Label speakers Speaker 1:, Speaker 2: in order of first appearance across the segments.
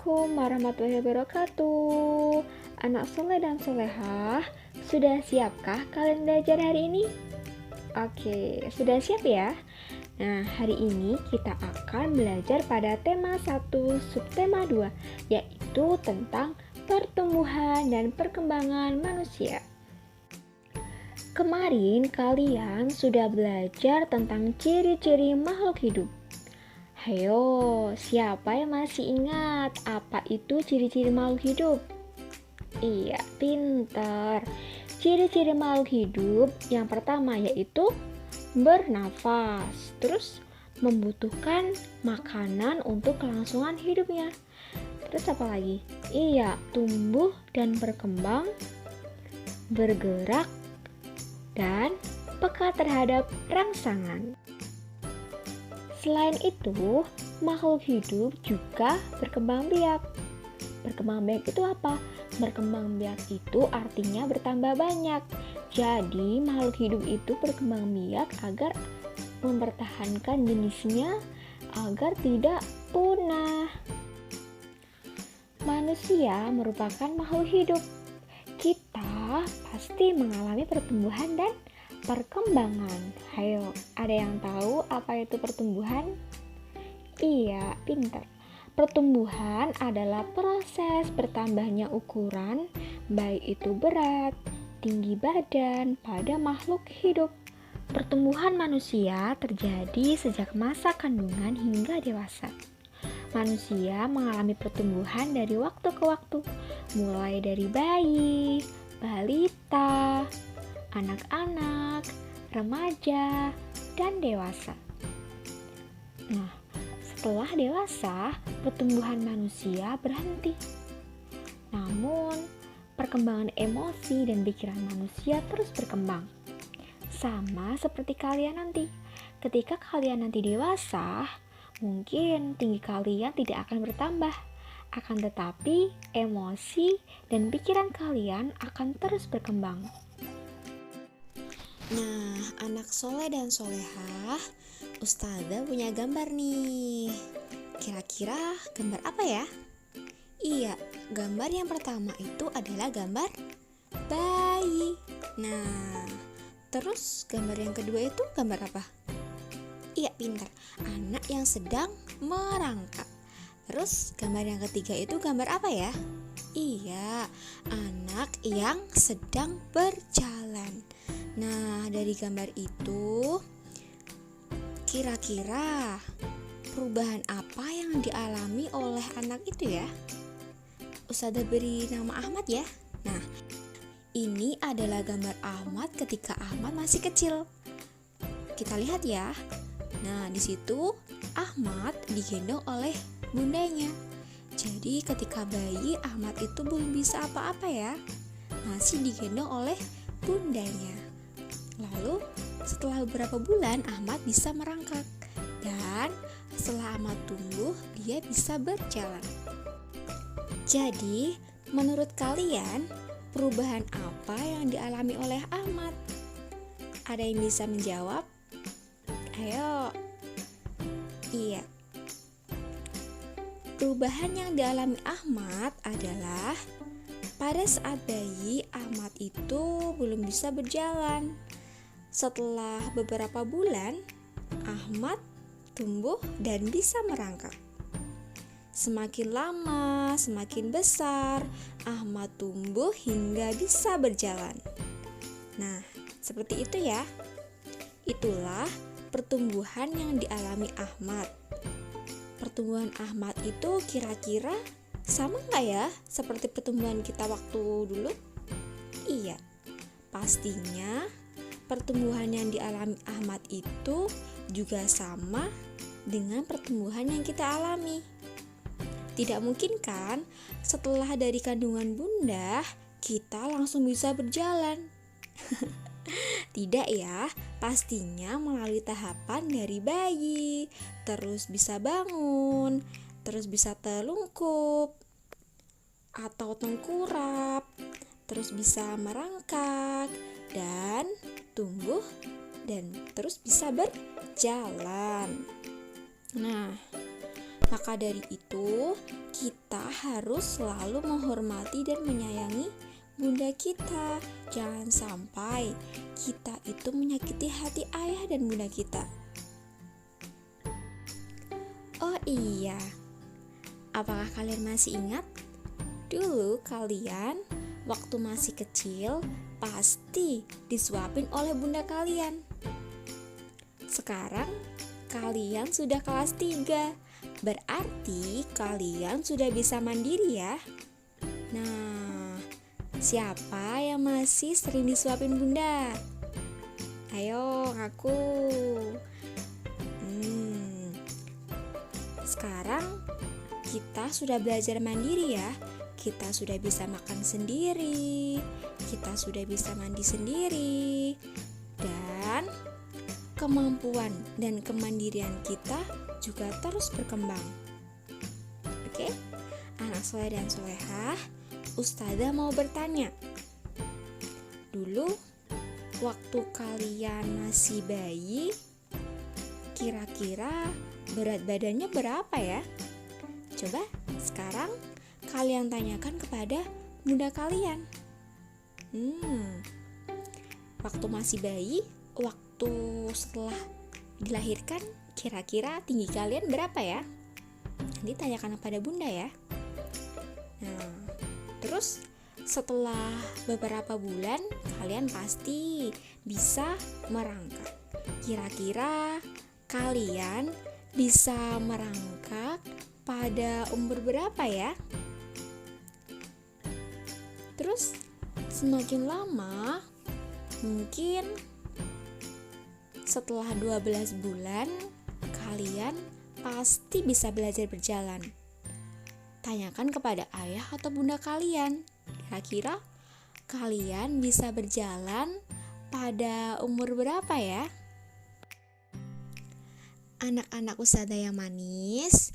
Speaker 1: Assalamualaikum warahmatullahi wabarakatuh. Anak soleh dan solehah, sudah siapkah kalian belajar hari ini? Oke, sudah siap ya? Nah, hari ini kita akan belajar pada tema 1, subtema 2, yaitu tentang pertumbuhan dan perkembangan manusia. Kemarin kalian sudah belajar tentang ciri-ciri makhluk hidup. Hayo, siapa yang masih ingat apa itu ciri-ciri makhluk hidup? Iya, pintar. Ciri-ciri makhluk hidup yang pertama yaitu bernafas, terus membutuhkan makanan untuk kelangsungan hidupnya. Terus apa lagi? Iya, tumbuh dan berkembang, bergerak, dan peka terhadap rangsangan. Selain itu, makhluk hidup juga berkembang biak. Berkembang biak itu apa? Berkembang biak itu artinya bertambah banyak. Jadi, makhluk hidup itu berkembang biak agar mempertahankan jenisnya agar tidak punah. Manusia merupakan makhluk hidup. Kita pasti mengalami pertumbuhan dan perkembangan. Hayo, ada yang tahu apa itu pertumbuhan? Iya, pintar. Pertumbuhan adalah proses bertambahnya ukuran, baik itu berat, tinggi badan pada makhluk hidup. Pertumbuhan manusia terjadi sejak masa kandungan hingga dewasa. Manusia mengalami pertumbuhan dari waktu ke waktu, mulai dari bayi, balita, anak-anak, remaja, dan dewasa. Nah, setelah dewasa, pertumbuhan manusia berhenti. Namun, perkembangan emosi dan pikiran manusia terus berkembang. Sama seperti kalian nanti. Ketika kalian nanti dewasa, mungkin tinggi kalian tidak akan bertambah. Akan tetapi, emosi dan pikiran kalian akan terus berkembang.
Speaker 2: Nah, anak soleh dan solehah, Ustazah punya gambar nih. Kira-kira gambar apa ya? Iya, gambar yang pertama itu adalah gambar bayi. Nah, terus gambar yang kedua itu gambar apa? Iya, pintar. Anak yang sedang merangkak. Terus gambar yang ketiga itu gambar apa ya? Iya, anak yang sedang berjalan. Nah, dari gambar itu, kira-kira perubahan apa yang dialami oleh anak itu ya? Ustazah beri nama Ahmad ya. Nah, ini adalah gambar Ahmad ketika Ahmad masih kecil. Kita lihat ya. Nah, di situ Ahmad digendong oleh bundanya. Jadi ketika bayi, Ahmad itu belum bisa apa-apa ya. Masih digendong oleh bundanya. Lalu setelah beberapa bulan Ahmad bisa merangkak. Dan setelah Ahmad tumbuh, dia bisa berjalan. Jadi, menurut kalian, perubahan apa yang dialami oleh Ahmad? Ada yang bisa menjawab? Ayo. Iya. Perubahan yang dialami Ahmad adalah pada saat bayi, Ahmad itu belum bisa berjalan. Setelah beberapa bulan, Ahmad tumbuh dan bisa merangkak. Semakin lama, semakin besar, Ahmad tumbuh hingga bisa berjalan. Nah, seperti itu ya. Itulah pertumbuhan yang dialami Ahmad. Pertumbuhan Ahmad itu kira-kira sama nggak ya seperti pertumbuhan kita waktu dulu? Iya, pastinya pertumbuhan yang dialami Ahmad itu juga sama dengan pertumbuhan yang kita alami. Tidak mungkin kan setelah dari kandungan bunda kita langsung bisa berjalan? Tidak ya, pastinya melalui tahapan dari bayi, terus bisa bangun, terus bisa telungkup atau tengkurap, terus bisa merangkak dan tumbuh dan terus bisa berjalan. Nah, maka dari itu kita harus selalu menghormati dan menyayangi bunda kita. Jangan sampai kita itu menyakiti hati ayah dan bunda kita. Oh iya, apakah kalian masih ingat? Dulu kalian waktu masih kecil pasti disuapin oleh bunda kalian. Sekarang kalian sudah kelas 3, berarti kalian sudah bisa mandiri ya. Nah, siapa yang masih sering disuapin bunda? Ayo ngaku. Sekarang kita sudah belajar mandiri ya. Kita sudah bisa makan sendiri, kita sudah bisa mandi sendiri, dan kemampuan dan kemandirian kita juga terus berkembang. Oke, anak soleh dan solehah, Ustazah mau bertanya. Dulu waktu kalian masih bayi, kira-kira berat badannya berapa ya? Coba sekarang kalian tanyakan kepada bunda kalian. Waktu masih bayi, waktu setelah dilahirkan, kira-kira tinggi kalian berapa ya? Nanti tanyakan kepada bunda ya. Nah, terus setelah beberapa bulan, kalian pasti bisa merangkak. Kira-kira kalian bisa merangkak pada umur berapa ya? Terus semakin lama, mungkin setelah 12 bulan, kalian pasti bisa belajar berjalan. Tanyakan kepada ayah atau bunda kalian, kira-kira kalian bisa berjalan pada umur berapa ya? Anak-anak Ustazah yang manis,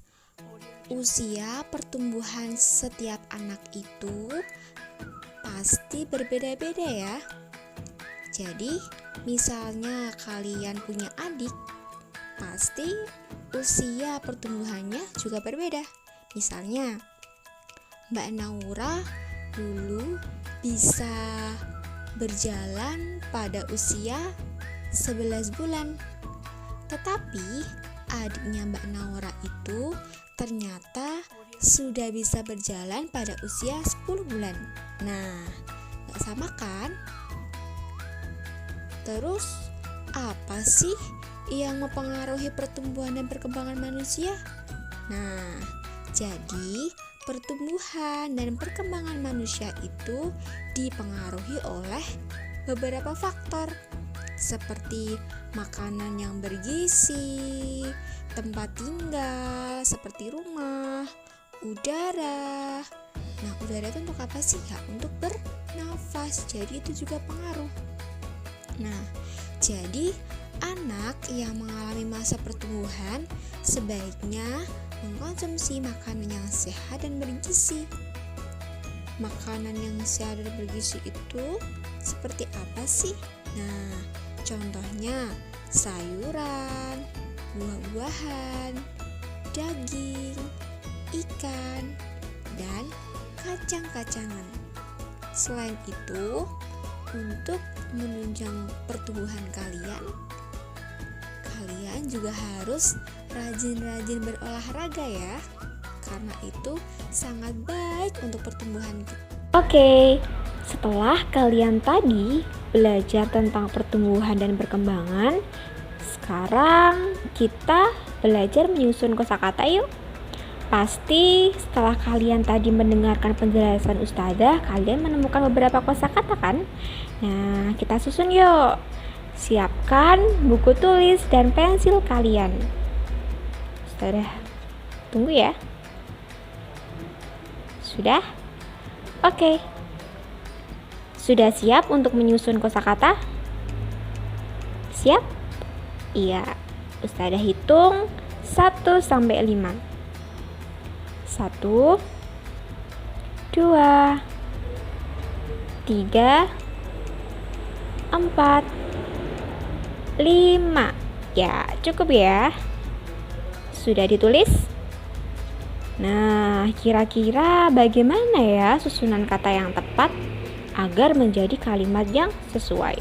Speaker 2: usia pertumbuhan setiap anak itu pasti berbeda-beda ya. Jadi, misalnya kalian punya adik, pasti usia pertumbuhannya juga berbeda. Misalnya, Mbak Naura dulu bisa berjalan pada usia 11 bulan. Tetapi adiknya Mbak Naura itu ternyata sudah bisa berjalan pada usia 10 bulan. Nah, gak sama kan? Terus, apa sih yang mempengaruhi pertumbuhan dan perkembangan manusia? Nah, jadi pertumbuhan dan perkembangan manusia itu dipengaruhi oleh beberapa faktor, seperti makanan yang bergizi, tempat tinggal seperti rumah, udara. Nah, udara itu untuk apa sih ya? Untuk bernafas. Jadi itu juga pengaruh. Nah, jadi anak yang mengalami masa pertumbuhan sebaiknya mengkonsumsi makanan yang sehat dan bergizi. Makanan yang sehat dan bergizi itu seperti apa sih? Nah, contohnya sayuran, buah-buahan, daging, ikan, dan kacang-kacangan. Selain itu, untuk menunjang pertumbuhan kalian juga harus rajin-rajin berolahraga ya, karena itu sangat baik untuk pertumbuhan kita.
Speaker 1: Oke, setelah kalian tadi belajar tentang pertumbuhan dan perkembangan, sekarang kita belajar menyusun kosakata yuk. Pasti setelah kalian tadi mendengarkan penjelasan Ustazah, kalian menemukan beberapa kosakata kan? Nah, kita susun yuk. Siapkan buku tulis dan pensil kalian. Ustazah tunggu ya. Sudah? Oke. Sudah siap untuk menyusun kosakata? Siap? Iya. Ustazah hitung 1 sampai 5. 1, 2, 3, 4, 5. Ya, cukup ya. Sudah ditulis? Nah, kira-kira bagaimana ya susunan kata yang tepat agar menjadi kalimat yang sesuai?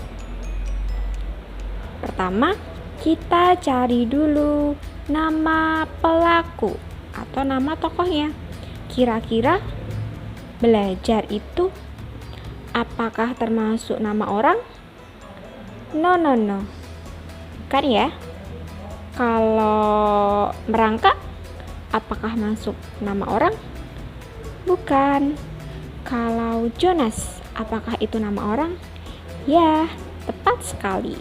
Speaker 1: Pertama, kita cari dulu nama pelaku atau nama tokohnya. Kira-kira belajar itu apakah termasuk nama orang? No. Bukan ya. Kalau merangkak, apakah masuk nama orang? Bukan. Kalau Jonas, apakah itu nama orang? Ya, tepat sekali.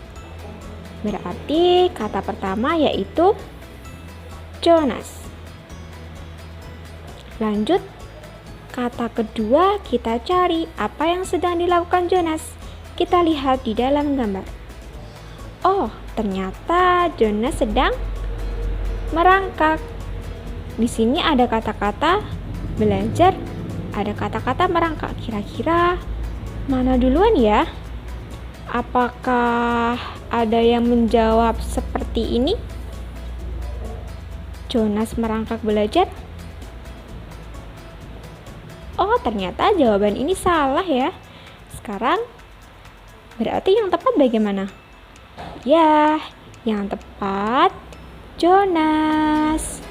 Speaker 1: Berarti kata pertama yaitu Jonas. Lanjut, kata kedua kita cari apa yang sedang dilakukan Jonas. Kita lihat di dalam gambar. Oh, ternyata Jonas sedang merangkak. Di sini ada kata-kata belajar, ada kata-kata merangkak. Kira-kira mana duluan ya? Apakah ada yang menjawab seperti ini? Jonas merangkak belajar? Oh, ternyata jawaban ini salah ya. Sekarang berarti yang tepat bagaimana? Ya, yang tepat Jonas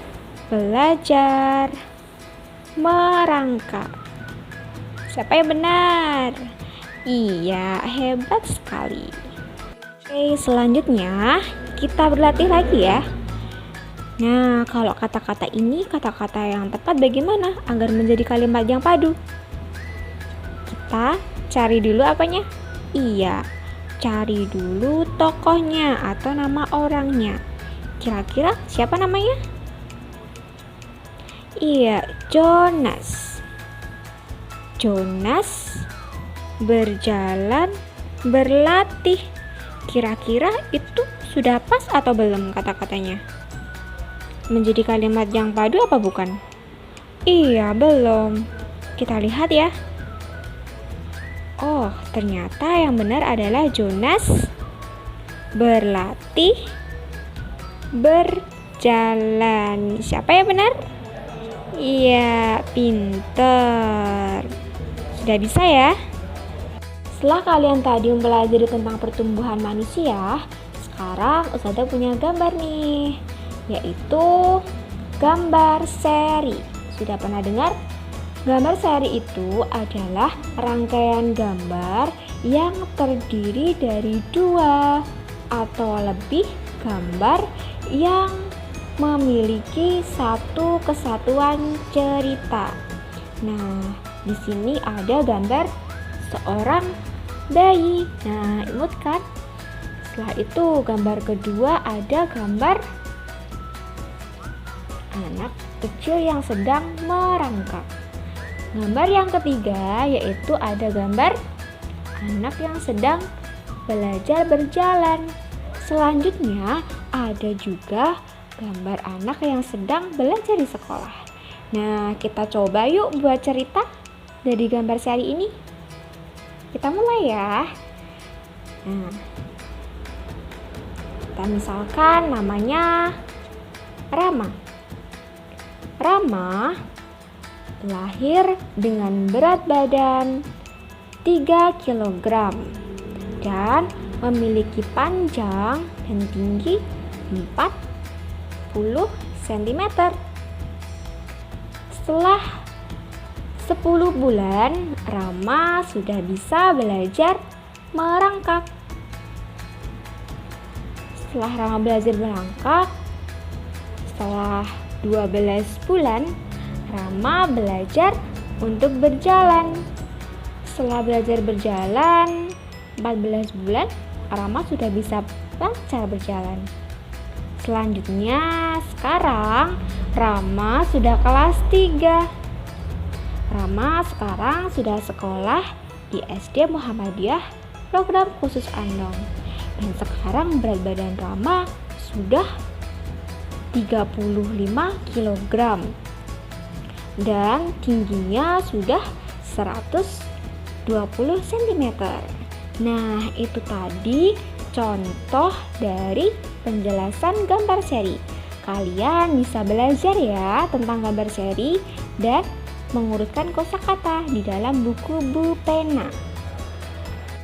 Speaker 1: belajar merangkak. Siapa yang benar? Iya, hebat sekali. Oke, selanjutnya kita berlatih lagi ya. Nah, kalau kata-kata ini kata-kata yang tepat bagaimana agar menjadi kalimat yang padu? Kita cari dulu apanya? Iya, cari dulu tokohnya atau nama orangnya. Kira-kira siapa namanya? Iya, Jonas. Jonas berjalan berlatih. Kira-kira itu sudah pas atau belum kata-katanya? Menjadi kalimat yang padu apa bukan? Iya, belum. Kita lihat ya. Oh, ternyata yang benar adalah Jonas berlatih berjalan. Siapa yang benar? Iya, pinter. Sudah bisa ya? Setelah kalian tadi mempelajari tentang pertumbuhan manusia, sekarang Ustazah punya gambar nih, yaitu gambar seri. Sudah pernah dengar? Gambar seri itu adalah rangkaian gambar yang terdiri dari 2 atau lebih gambar yang memiliki satu kesatuan cerita. Nah, di sini ada gambar seorang bayi. Nah, imut kan? Setelah itu gambar kedua ada gambar anak kecil yang sedang merangkak. Gambar yang ketiga yaitu ada gambar anak yang sedang belajar berjalan. Selanjutnya ada juga gambar anak yang sedang belajar di sekolah. Nah, kita coba yuk buat cerita dari gambar seri ini. Kita mulai ya. Nah, kita misalkan namanya Rama. Rama lahir dengan berat badan 3 kg dan memiliki panjang dan tinggi 40 cm. Setelah 10 bulan, Rama sudah bisa belajar merangkak. Setelah Rama belajar merangkak, setelah 12 bulan, Rama belajar untuk berjalan. Setelah belajar berjalan 14 bulan, Rama sudah bisa lancar berjalan. Selanjutnya, sekarang Rama sudah kelas 3. Rama sekarang sudah sekolah di SD Muhammadiyah program khusus Andong. Dan sekarang berat badan Rama sudah 35 kg. Dan tingginya sudah 120 cm. Nah, itu tadi contoh dari penjelasan gambar seri. kalian bisa belajar ya tentang gambar seri dan mengurutkan kosakata di dalam buku pena.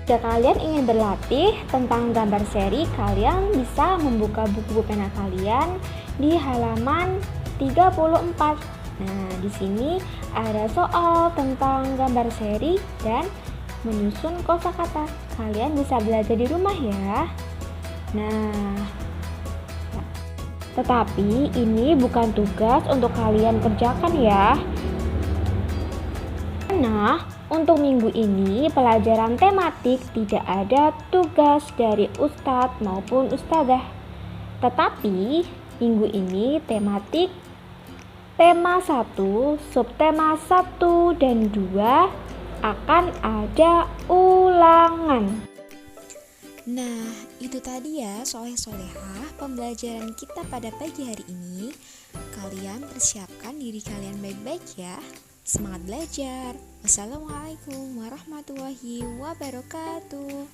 Speaker 1: Jika kalian ingin berlatih tentang gambar seri, kalian bisa membuka buku pena kalian di halaman 34. Nah, di sini ada soal tentang gambar seri dan menyusun kosakata. Kalian bisa belajar di rumah ya. Nah, tetapi ini bukan tugas untuk kalian kerjakan ya. Nah, untuk minggu ini pelajaran tematik tidak ada tugas dari ustadz maupun ustadzah. Tetapi minggu ini tematik tema 1, subtema 1 dan 2 akan ada ulangan.
Speaker 2: Nah, itu tadi ya soleh-solehah pembelajaran kita pada pagi hari ini. Kalian persiapkan diri kalian baik-baik ya. Semangat belajar. Wassalamualaikum warahmatullahi wabarakatuh.